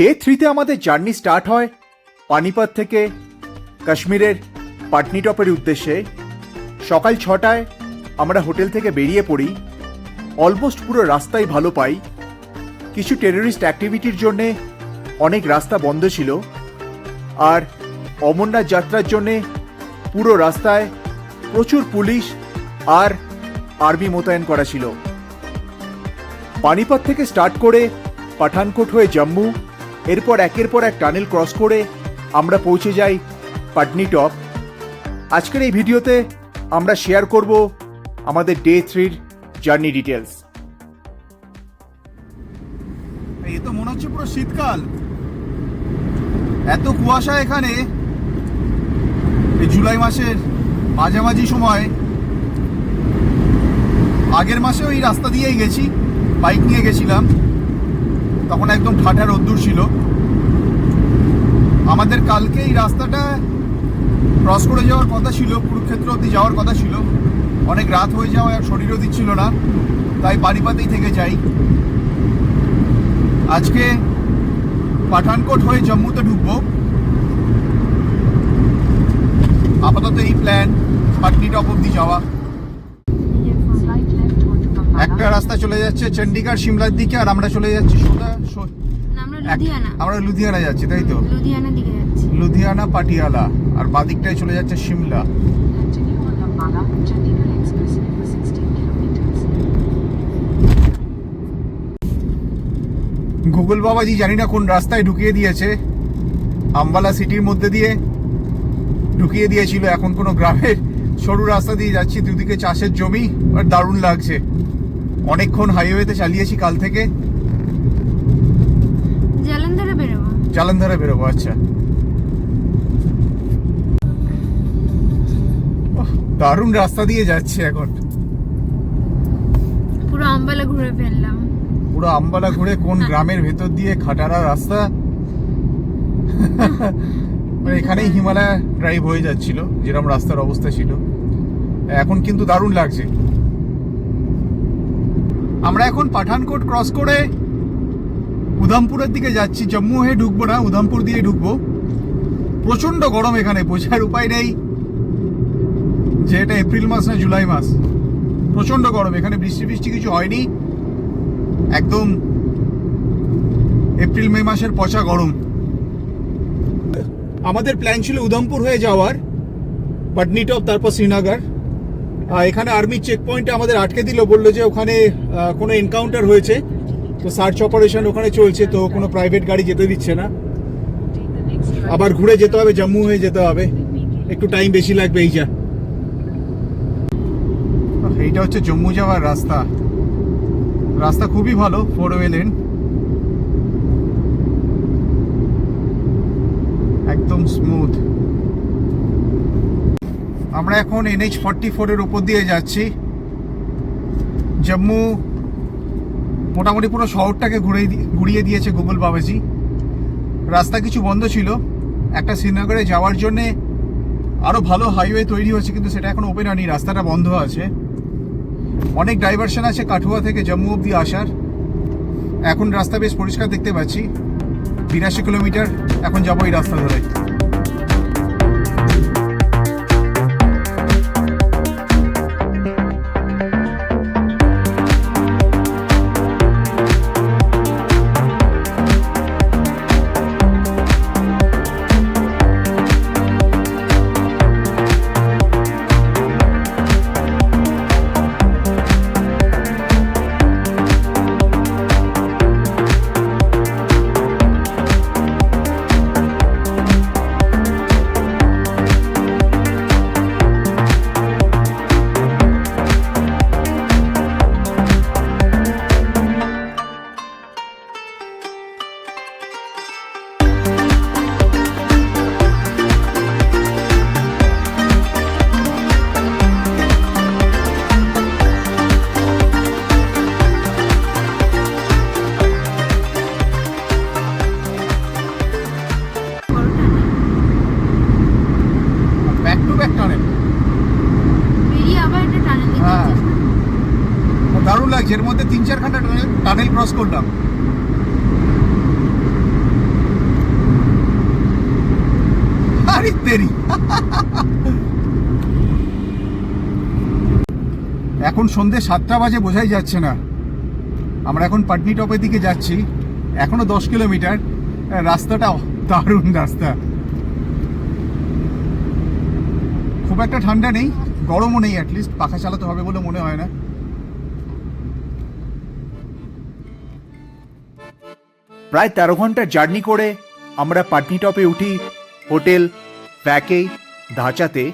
Day 3-তে আমাদের journey start হয় পানিপত থেকে কাশ্মীরের পাটনিটপের উদ্দেশ্যে। সকাল 6টায় আমরা হোটেল থেকে বেরিয়ে পড়ি। অলমোস্ট পুরো রাস্তাই ভালো পাই। কিছু টেররিস্ট অ্যাক্টিভিটির জন্যে অনেক রাস্তা বন্ধ ছিল, আর অমরনাথ যাত্রার জন্যে পুরো রাস্তায় প্রচুর পুলিশ আর আর্মি মোতায়েন করা ছিল। পানিপত থেকে স্টার্ট করে পাঠানকোট হয়ে জম্মু, এরপর একের পর এক টানেল ক্রস করে আমরা পৌঁছে যাই পাটনিটপ। আজকের এই ভিডিওতে আমরা শেয়ার করব আমাদের ডে 3-র জার্নি ডিটেলস। এই তো মনে হচ্ছে পুরো শীতকাল, এত কুয়াশা এখানে। এই জুলাই মাসের মাঝামাঝি সময়, আগের মাসেও এই রাস্তা দিয়েই গেছি, বাইক নিয়ে গেছিলাম, তখন একদম ঠাঠা রোদ্দুর ছিল। আমাদের কালকে এই রাস্তাটা ক্রস করে যাওয়ার কথা ছিল, কুরুক্ষেত্র অবধি যাওয়ার কথা ছিল। অনেক রাত হয়ে যাওয়ায় আর শরীরও দিচ্ছিল না, তাই পানিপতেই থেকে যাই। আজকে পাঠানকোট হয়ে জম্মুতে ঢুকবো। আপাতত এই প্ল্যান পাটনিটপ অবধি যাওয়া। একটা রাস্তা চলে যাচ্ছে চণ্ডীগড় সিমলার দিকে, আর আমরা চলে যাচ্ছি আমরা লুধিয়ানা যাচ্ছি, তাই তো? লুধিয়ানা পাটিয়ালা, আর বাদিকটায় চলে যাচ্ছে সিমলা। গুগল বাবাজি জানি না কোন রাস্তায় ঢুকিয়ে দিয়েছে, আম্বালা সিটির মধ্যে দিয়ে ঢুকিয়ে দিয়েছিল। এখন কোনো গ্রামের সরু রাস্তা দিয়ে যাচ্ছি, দুদিকে চাষের জমি, আর দারুণ লাগছে। অনেকক্ষণ হাইওয়েতে চালিয়েছি কাল থেকে। জালন্ধরে বেরোবো। আচ্ছা, দারুণ রাস্তা দিয়ে যাচ্ছে এখন। পুরো আম্বালা ঘুরে ফেললাম। পুরো আম্বালা ঘুরে কোন গ্রামের ভেতর দিয়ে খাটারা রাস্তা। মানে এখানেই হিমালয় ড্রাইভ হয়ে যাচ্ছিল, যেরকম রাস্তার অবস্থা ছিল। এখন কিন্তু দারুণ লাগছে। আমরা এখন পাঠানকোট ক্রস করে উধামপুরের দিকে যাচ্ছি। জম্মু হয়ে ঢুকবো না, উধামপুর দিয়ে ঢুকবো। প্রচন্ড গরম এখানে, বোঝার উপায় নেই যে এটা এপ্রিল মাস না জুলাই মাস। প্রচন্ড গরম এখানে, বৃষ্টি কিছু হয়নি, একদম এপ্রিল মে মাসের পচা গরম। আমাদের প্ল্যান ছিল উধামপুর হয়ে যাওয়ার, পাটনিটপ, তারপর শ্রীনগর। এখানে আর্মির চেক পয়েন্টে আমাদের আটকে দিল, বললো যে ওখানে কোনো এনকাউন্টার হয়েছে, তো সার্চ অপারেশন ওখানে চলছে, তো কোনো প্রাইভেট গাড়ি যেতে দিচ্ছে না। আবার ঘুরে যেতে হবে, জম্মু হয়ে যেতে হবে, একটু টাইম বেশি লাগবে। এইটা হচ্ছে জম্মু যাওয়ার রাস্তা। রাস্তা খুবই ভালো, 4-ওয়ে লেন, একদম স্মুথ। আমরা এখন NH-44 এর উপর দিয়ে যাচ্ছি। জম্মু মোটামুটি পুরো শহরটাকে ঘুরিয়ে দিয়েছে গুগল বাবাজি। রাস্তা কিছু বন্ধ ছিল, একটা শ্রীনগরে যাওয়ার জন্যে আরও ভালো হাইওয়ে তৈরি হয়েছে, কিন্তু সেটা এখন ওপেন হয়নি, রাস্তাটা বন্ধ আছে। অনেক ডাইভারশন আছে কাঠুয়া থেকে জম্মু অবধি আসার। এখন রাস্তা বেশ পরিষ্কার দেখতে পাচ্ছি। 82 কিলোমিটার এখন যাবো এই রাস্তা ধরে। দারুণ লাগছে। এর মধ্যে 3-4 খানা টানেল ক্রস করলাম। আরে তেরি এখন সন্ধে 7টা বাজে, বোঝাই যাচ্ছে না। আমরা এখন পাটনি টপের দিকে যাচ্ছি, এখনো 10 কিলোমিটার। রাস্তাটা দারুণ রাস্তা, খুব একটা ঠান্ডা নেই, গরমও নেই, অ্যাটলিস্ট পাখা চালাতে হবে বলে মনে হয় না। প্রায় 13 ঘন্টার জার্নি করে আমরা পাটনি টপে উঠি হোটেল ভ্যাকে ধাঁচাতে।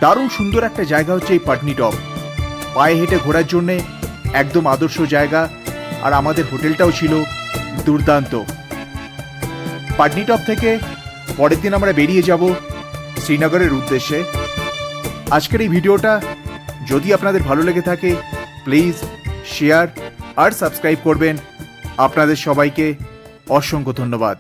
দারুণ সুন্দর একটা জায়গা হচ্ছে এই পাটনি টপ, পায়ে হেঁটে ঘোরার জন্যে একদম আদর্শ জায়গা। আর আমাদের হোটেলটাও ছিল দুর্দান্ত। পাটনি টপ থেকে পরের দিন আমরা বেরিয়ে যাব শ্রীনগরের উদ্দেশ্যে। আজকের এই ভিডিওটা যদি আপনাদের ভালো লেগে থাকে প্লিজ শেয়ার আর সাবস্ক্রাইব করবেন। আপনাদের সবাইকে অসংখ্য ধন্যবাদ।